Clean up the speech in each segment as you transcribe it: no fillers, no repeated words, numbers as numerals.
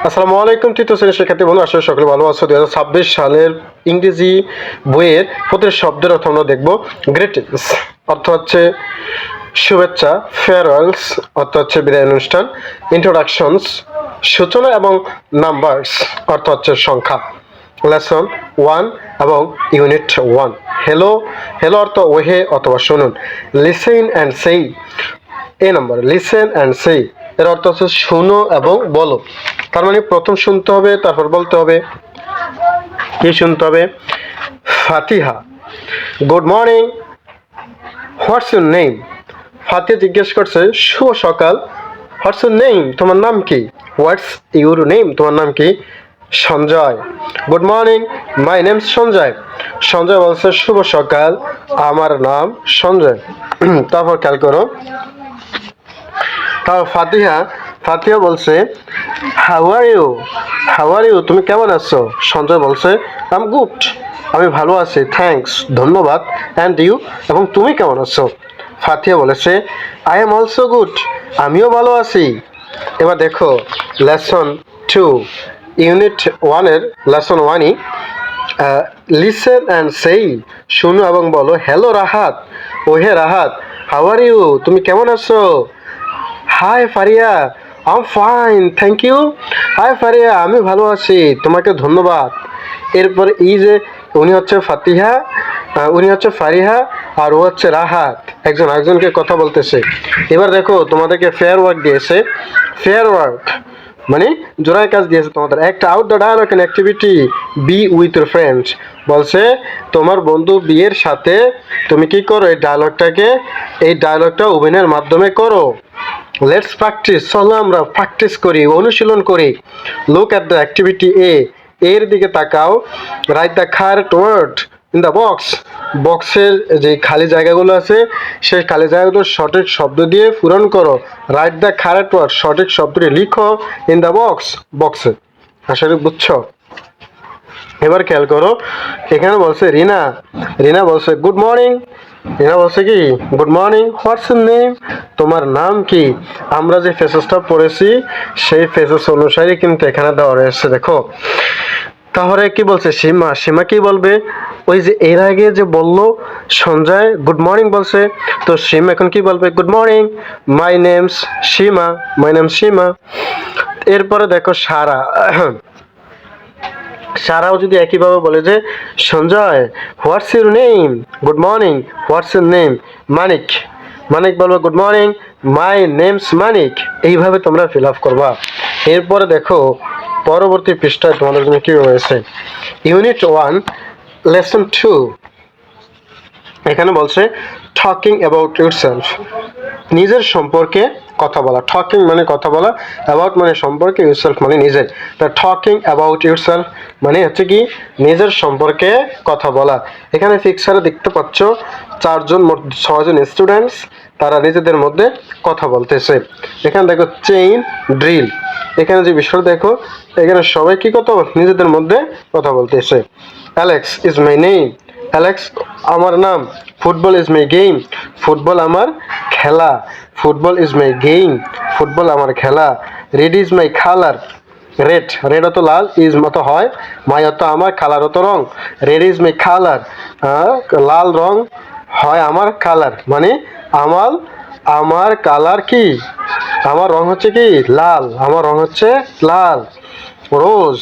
আসসালামু আলাইকুম তৃতীয় শ্রেণীর শিক্ষার্থী বন্ধু, আসলে সকলে ভালো আছো। 2026 সালের ইংরেজি বইয়ের প্রতিটি শব্দের অর্থ আমরা দেখব। গ্রিটিংস অর্থ হচ্ছে শুভেচ্ছা, ফেয়ারওয়েলস অর্থ হচ্ছে বিদায় অনুষ্ঠান, ইন্ট্রোডাকশনস সূচনা এবং নাম্বারস অর্থ হচ্ছে সংখ্যা। লেসন 1 এবং ইউনিট 1। হ্যালো হ্যালো অর্থ ওহে অথবা শুনুন। লিসেন অ্যান্ড সেই নম্বর লিসেন অ্যান্ড সেই এর অর্থ হচ্ছে শুনো এবং বলো। তার মানে প্রথম শুনতে হবে, তারপর বলতে হবে। কি শুনতে হবে? Fatiha, good morning, what's your name. Fatiha জিজ্ঞেস করছে শুভ সকাল। হোয়াটস ইউর নেম, তোমার নাম কি? হোয়াটস ইউর নেম, তোমার নাম কি? Sanjay, good morning, my name Sanjay. Sanjay বলছে শুভ সকাল, আমার নাম সঞ্জয়। তারপর খেয়াল করো, তারপর ফাতিহা বলছে হাউ আর ইউ, তুমি কেমন আছো? সঞ্জয় বলছে আই এম গুড, আমি ভালো আছি, থ্যাঙ্কস, ধন্যবাদ। অ্যান্ড ইউ, এবং তুমি কেমন আছো? ফাতিহা বলেছে আই এম অলসো গুড, আমিও ভালো আছি। এবার দেখো লেসন 2 ইউনিট 1-এর লেসন 1ই লিসেন অ্যান্ড সেই, শুনো এবং বলো। হ্যালো রাহাত, ওহে রাহাত, হাউ আর ইউ, তুমি কেমন আছো? Hi Faria, I am fine, thank you. Hi Faria, আমি ভালো আছি, তোমাকে ধন্যবাদ। এরপর এই যে উনি হচ্ছে উনি হচ্ছে ফারিহা, আর ও হচ্ছে রাহাত, একজন আরেকজনকে কথা বলতেছে। এবার দেখো তোমাদেরকে ফেয়ার ওয়ার্ক দিয়েছে। ফেয়ার ওয়ার্ক মানে জোড়ায় কাজ দিয়েছে তোমাদের। Act out the dialogue and activity B with your friends, বলছে তোমার বন্ধু বিয়ের সাথে তুমি কি করো, এই ডায়লগটা অভিনয়ের মাধ্যমে করো। লেটস প্র্যাকটিস, চলো আমরা প্র্যাকটিস করি, অনুশীলন করি। লুক অ্যাট দ্য অ্যাক্টিভিটি এর দিকে তাকাও। Write the correct word in the বক্সের যে খালি জায়গাগুলো আছে সেই খালি জায়গাগুলো সঠিক শব্দ দিয়ে পূরণ করো। রাইট দ্য কারেক্ট ওয়ার্ড, সঠিক শব্দটি লিখো ইন দ্য বক্সে। আসলে বুঝছো? এবার খেয়াল করো, এখানে বলছে রিনা বলছে গুড মর্নিং। রিনা বলছে কি good morning, what's your name, তোমার নাম কি? আমরা যে ফেসেসটা পড়েছি সেই ফেসেস অনুসারে কিন্তু এখানে দেওয়া রয়েছে। দেখো তাহলে কি বলছে সীমা কি বলবে? ওই যে এর আগে যে বললো সঞ্জয় গুড মর্নিং বলছে, তো সীমা এখন কি বলবে? Good morning, my name's Seema. এরপরে দেখো সারাও যদি একইভাবে বলে যে Sanjay what's your name, good morning, what's your name? Manik বলবো good morning, my name's Manik. এইভাবে তোমরা ফিল আপ করবা। এরপরে দেখো পরবর্তী পৃষ্ঠায় তোমাদের জন্য কি রয়েছে। ইউনিট 1 লেসন 2, এখানে বলছে টকিং অ্যাবাউট ইউরসেলফ, নিজের সম্পর্কে কথা বলা। টকিং মানে কথা বলা, অ্যাবাউট মানে সম্পর্কে, ইউরসেলফ মানে নিজের। তা টকিং অ্যাবাউট ইউরসেলফ মানে হচ্ছে কি নিজের সম্পর্কে কথা বলা। এখানে পিকচারে দেখতে পাচ্ছ 6জন স্টুডেন্টস, তারা নিজেদের মধ্যে কথা বলতেছে। এখানে দেখো চেইন ড্রিল, এখানে যে বিষয়টা দেখো, এখানে সবাই কি কথা নিজেদের মধ্যে কথা বলতেছে। Alex is my name, Alex আমার নাম। Football is my game, football আমার খেলা। Football is my game, football আমার খেলা। Red is my colour, red অত লাল, ইজ মতো হয়, মাই অত আমার, কালার অত রং। রেড ইজ মাই কালার, লাল রং হয় আমার কালার, মানে আমার কালার কি, আমার রং হচ্ছে কি লাল, আমার রং হচ্ছে লাল। রোজ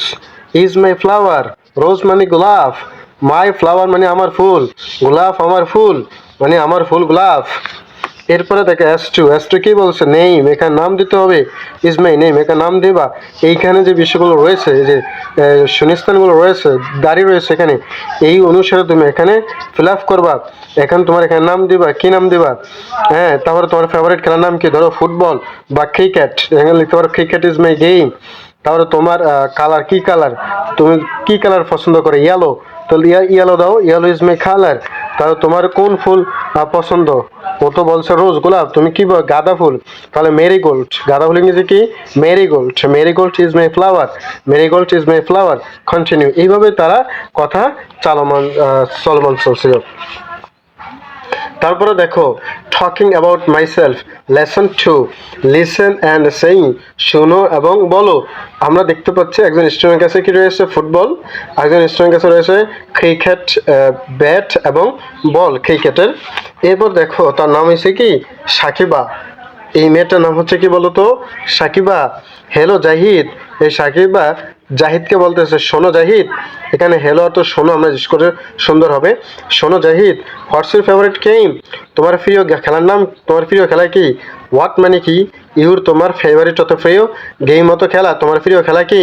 ইজ মাই ফ্লাওয়ার, রোজ মানে গোলাপ, মাই ফ্লাওয়ার মানে আমার ফুল, গোলাপ আমার ফুল, মানে আমার ফুল গোলাপ। এরপরে দেখে S2 কি বলছে? নেম, এখানে নাম দিতে হবে। ইজ মাই নেম, এখানে নাম দেবা। এইখানে যে বিষয়গুলো রয়েছে, যে শূন্যস্থানগুলো রয়েছে, দাঁড়িয়ে রয়েছে এখানে, এই অনুসারে তুমি এখানে ফিল আপ করবা। এখন তোমার এখানে নাম দিবা, কি নাম দিবা? হ্যাঁ, তারপরে তোমার ফেভারিট খেলার নাম কি? ধরো ফুটবল বা ক্রিকেট, এখানে লিখতে পারো ক্রিকেট ইজ মাই গেম। তাহলে তোমার কালার কি কালার, তুমি কি কালার পছন্দ করে? ইয়েলো, তাহলে ইয়েলো দাও, ইয়েলো ইজ মাই কালার। তাহলে তোমার কোন ফুল পছন্দ? ও তো বলছে রোজ, গোলাপ, তুমি কি বল? গাঁদা ফুল, তাহলে মেরিগোল্ড। গাঁদা ফুল ইংরেজি কি? Marigold is my flower. Continue. এইভাবে তারা কথা চলমান চলছিল। তারপরে দেখো talking about myself lesson 2 listen and saying শোনো এবং বলো। আমরা দেখতে পাচ্ছি একজন স্টুডেন্টের কাছে কি রয়েছে ফুটবল, একজন স্টুডেন্টের কাছে রয়েছে ক্রিকেট ব্যাট এবং বল ক্রিকেটের। এরপর দেখো তার নাম হয়েছে কি সাকিবা। এই মেয়েটার নাম হচ্ছে কি বলতো সাকিবা। হ্যালো জাহিদ, এই সাকিবা জাহিদকে বলতেছে শোনো জাহিদ। এখানে হ্যালো অর্থ শোনো আমরা জিজ্ঞেস করে সুন্দর হবে। শোনো Zahid, what's your favourite game? তোমার প্রিয় খেলার নাম, তোমার প্রিয় খেলা কি? হোয়াট মানে কি? ইউর তোমার ফেভারিট অত প্রিয়, গেম অত খেলা, তোমার প্রিয় খেলা কি?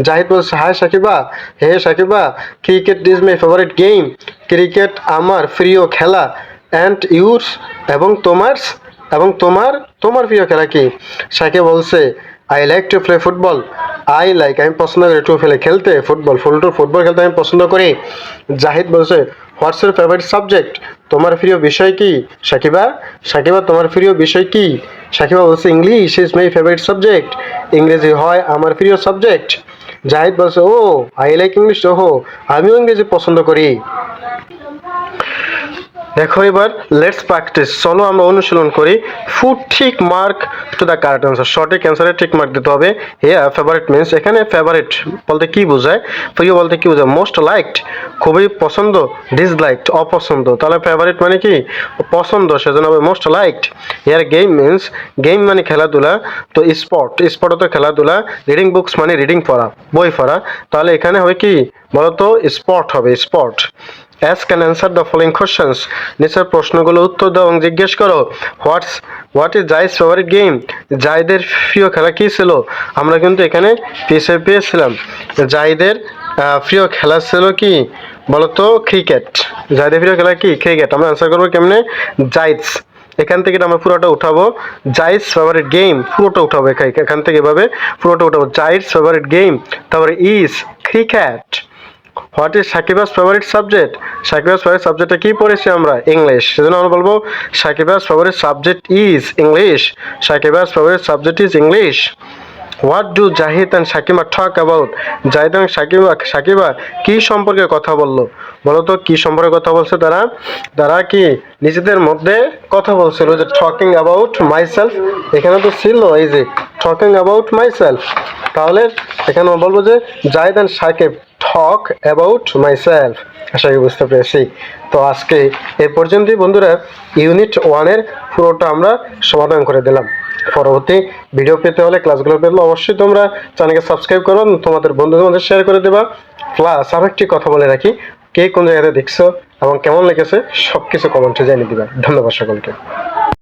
জাহিদ বলছে hi Sakiba, hey Sakiba, cricket is my favourite game. Cricket আমার প্রিয় খেলা। অ্যান্ড ইউরস এবং তোমার, এবং তোমার, তোমার প্রিয় খেলা কি? সাকিব বলছে I like to play football. I like আমি পছন্দ করি টু প্লে খেলতে, ফুটবল ফুটবল খেলতে আমি পছন্দ করি। জাহিদ বলছে হোয়াটস ইউর ফেভারিট সাবজেক্ট? তোমার প্রিয় বিষয় কি? সাকিবা, সাকিবা তোমার প্রিয় বিষয় কি? সাকিবা বলছে English is my favourite subject. ইংরেজি হয় আমার প্রিয় সাবজেক্ট। জাহিদ বলছে ও আই লাইক ইংলিশ, ওহো আমিও ইংরেজি পছন্দ করি। দেখো এবার লেটস প্র্যাকটিস, চলো আমরা অনুশীলন করি। ফুড ঠিক mark to the correct answer, সঠিক অ্যান্সারে ঠিক মার্ক দিতে হবে। হিয়ার ফেভারিট মিনস, এখানে ফেভারিট বলতে কি বোঝায়, প্রিয় বলতে কি বোঝায়, মোস্ট লাইকড খুবই পছন্দ, ডিসলাইকড অপছন্দ, তাহলে ফেভারিট মানে কি পছন্দ, সেজন্য হবে most liked. Here game means, game মানে খেলাধুলা, তো স্পোর্ট তো খেলাধুলা। রিডিং বুকস মানে রিডিং পড়া, বই পড়া, তাহলে এখানে হবে কি বলতো স্পট হবে spot. Ask and answer the following questions. নিচের প্রশ্নগুলো উত্তর দাও এবং জিজ্ঞেস করো। হোয়াট ইজ জাইস ফেভারিট গেম? জাইদের প্রিয় খেলা কি ছিল? আমরা কিন্তু এখানে পিছিয়ে পেয়েছিলাম। জাইদের প্রিয় খেলা ছিল কি বলতো ক্রিকেট। জাইদের প্রিয় খেলা কি ক্রিকেট। আমরা অ্যান্সার করবো কেমনে, জাইদস, এখান থেকে আমরা পুরোটা উঠাবো। জাইস ফেভারিট গেম পুরোটা উঠাবো, এখান থেকে এভাবে পুরোটা উঠাবো। জাইস ফেভারিট গেম, তারপরে is cricket. What is Sakiba's favourite subject? Sakiba's favourite সাবজেক্টে কি পড়েছি আমরা, ইংলিশ, সেজন্য আমরা বলবো Sakiba's favourite subject is English. Sakiba's favourite subject is English. What do Zahid and Sakiba talk about? Zahid এবং সাকিবা কি সম্পর্কে কথা বললো? বলতো কি সম্পর্কে কথা বলছে তারা? তারা কি নিজেদের মধ্যে কথা বলছিল, যে টকিং অ্যাবাউট মাইসেলফ, এখানে তো ছিল এই যে টকিং অ্যাবাউট মাইসেলফ। তাহলে এখানে বলবো যে Zahid and Sakib talk about myself. আশা করি বুঝতে পেরেছি। তো আজকে এ পর্যন্তই বন্ধুরা, ইউনিট 1-এর পুরোটা আমরা সমাধান করে দিলাম। পরবর্তী ভিডিও পেতে হলে, ক্লাসগুলো পেতে অবশ্যই তোমরা চ্যানেলকে সাবস্ক্রাইব করো, তোমাদের বন্ধুদের মধ্যে শেয়ার করে দেবা। প্লাস আরও একটি কথা বলে রাখি, কে কোন জায়গাতে দেখছো এবং কেমন লেগেছে সব কিছু কমেন্টে জানিয়ে দিবা। ধন্যবাদ সকলকে।